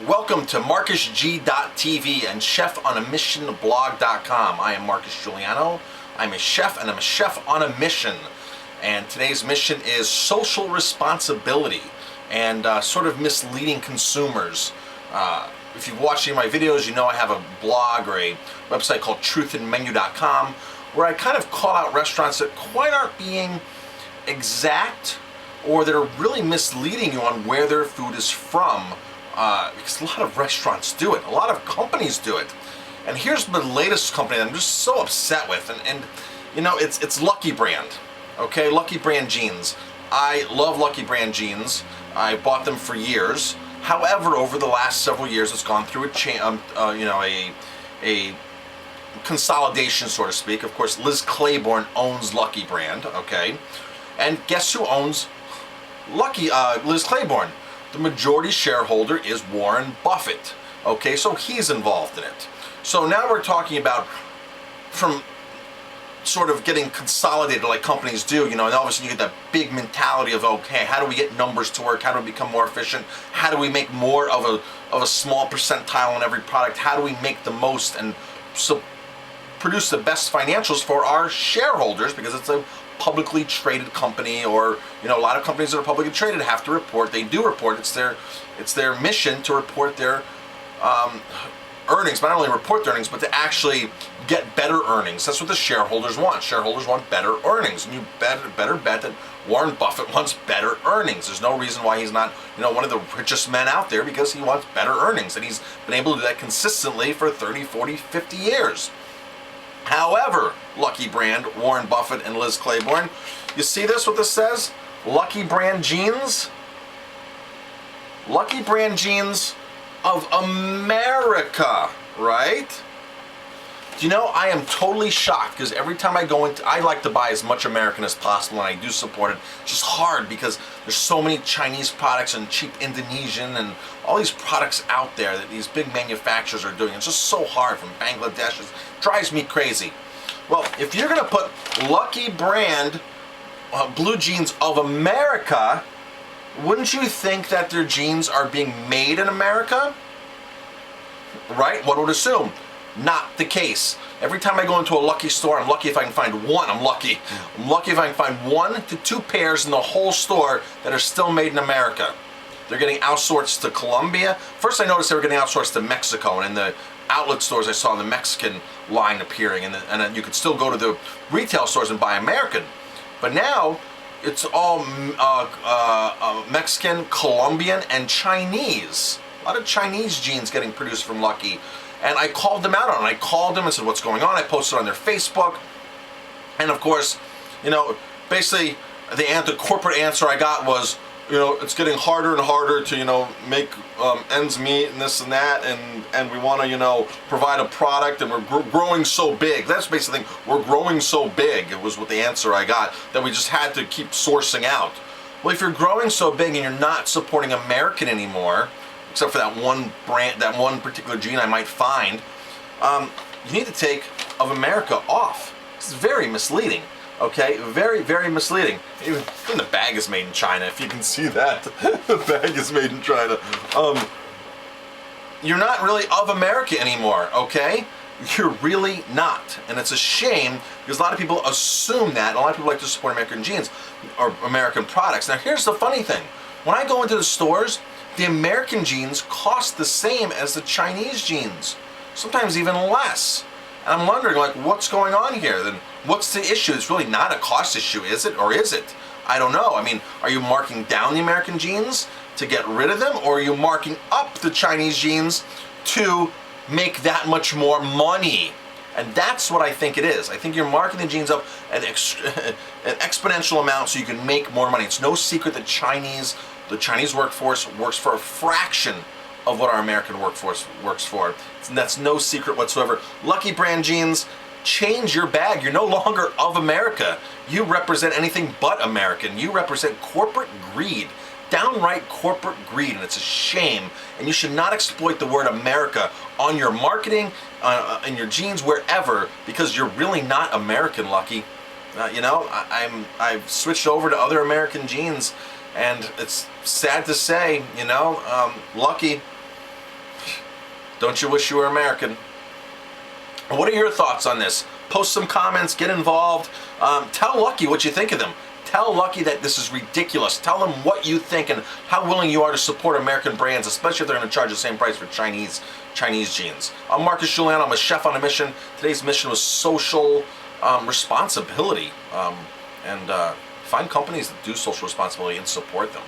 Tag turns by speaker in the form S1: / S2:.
S1: Welcome to MarcusG.tv and ChefOnAMissionBlog.com. I am Marcus Giuliano. I'm a chef and I'm a chef on a mission. And today's mission is social responsibility and sort of misleading consumers. If you've watched any of my videos, you know I have a blog or a website called truthinmenu.com where I kind of call out restaurants that quite aren't being exact or that are really misleading you on where their food is from. Because a lot of restaurants do it, a lot of companies do it. And here's the latest company that I'm just so upset with, and you know, it's Lucky Brand. Okay, Lucky Brand jeans. I love Lucky Brand jeans. I bought them for years. However, over the last several years, it's gone through a consolidation, so to speak. Of course, Liz Claiborne owns Lucky Brand. Okay, and guess who owns Liz Claiborne? The majority shareholder is Warren Buffett. Okay, so he's involved in it. So now we're talking about from sort of getting consolidated like companies do, you know, and all of a sudden you get that big mentality of, okay, how do we get numbers to work? How do we become more efficient? How do we make more of a small percentile on every product? How do we make the most and produce the best financials for our shareholders, because it's a publicly traded company, or you know, a lot of companies that are publicly traded have to report. They do report. It's their mission to report their earnings, but not only report their earnings, but to actually get better earnings. That's what the shareholders want. Shareholders want better earnings, and you better bet that Warren Buffett wants better earnings. There's no reason why he's not, you know, one of the richest men out there, because he wants better earnings, and he's been able to do that consistently for 30, 40, 50 years. However, Lucky Brand, Warren Buffett, and Liz Claiborne, you see this, what this says? Lucky Brand jeans? Lucky Brand jeans of America, right? Do you know, I am totally shocked, because every time I go into, I like to buy as much American as possible, and I do support it. It's just hard because there's so many Chinese products and cheap Indonesian and all these products out there that these big manufacturers are doing. It's just so hard, from Bangladesh. It drives me crazy. Well, if you're going to put Lucky Brand blue jeans of America, wouldn't you think that their jeans are being made in America? Right? One would assume. Not the case. Every time I go into a Lucky store, I'm lucky if I can find one. I'm lucky if I can find 1 to 2 pairs in the whole store that are still made in America. They're getting outsourced to Colombia. First I noticed they were getting outsourced to Mexico, and in the outlet stores I saw the Mexican line appearing, and then you could still go to the retail stores and buy American. But now it's all Mexican, Colombian, and Chinese. A lot of Chinese jeans getting produced from Lucky. And I called them out on it. I called them and said, what's going on? I posted on their Facebook. And of course, you know, basically the corporate answer I got was, you know, it's getting harder and harder to, you know, make ends meet and this and that, and we want to, you know, provide a product, and we're growing so big. That's basically the thing. We're growing so big. It was what the answer I got, that we just had to keep sourcing out. Well, if you're growing so big and you're not supporting American anymore, except for that one brand, that one particular gene I might find, you need to take of America off. It's very misleading. Okay, very, very misleading. Even the bag is made in China, if you can see that. The bag is made in China. You're not really of America anymore, okay? You're really not. And it's a shame, because a lot of people assume that, and a lot of people like to support American jeans or American products. Now here's the funny thing. When I go into the stores, the American jeans cost the same as the Chinese jeans. Sometimes even less. And I'm wondering, like, what's going on here? Then what's the issue? It's really not a cost issue, is it? Or is it? I don't know. I mean, are you marking down the American jeans to get rid of them? Or are you marking up the Chinese jeans to make that much more money? And that's what I think it is. I think you're marking the jeans up an exponential amount so you can make more money. It's no secret that the Chinese workforce works for a fraction of what our American workforce works for. And that's no secret whatsoever. Lucky Brand jeans, change your bag. You're no longer of America. You represent anything but American. You represent corporate greed. Downright corporate greed, and it's a shame. And you should not exploit the word America on your marketing, in your jeans, wherever, because you're really not American, Lucky. You know, I've switched over to other American jeans, and it's sad to say, you know, Lucky, Don't you wish you were American? What are your thoughts on this? Post some comments, get involved. Tell Lucky what you think of them. Tell Lucky that this is ridiculous. Tell them what you think and how willing you are to support American brands, especially if they're going to charge the same price for Chinese jeans. I'm Marcus Giuliano. I'm a chef on a mission. Today's mission was social responsibility. And find companies that do social responsibility and support them.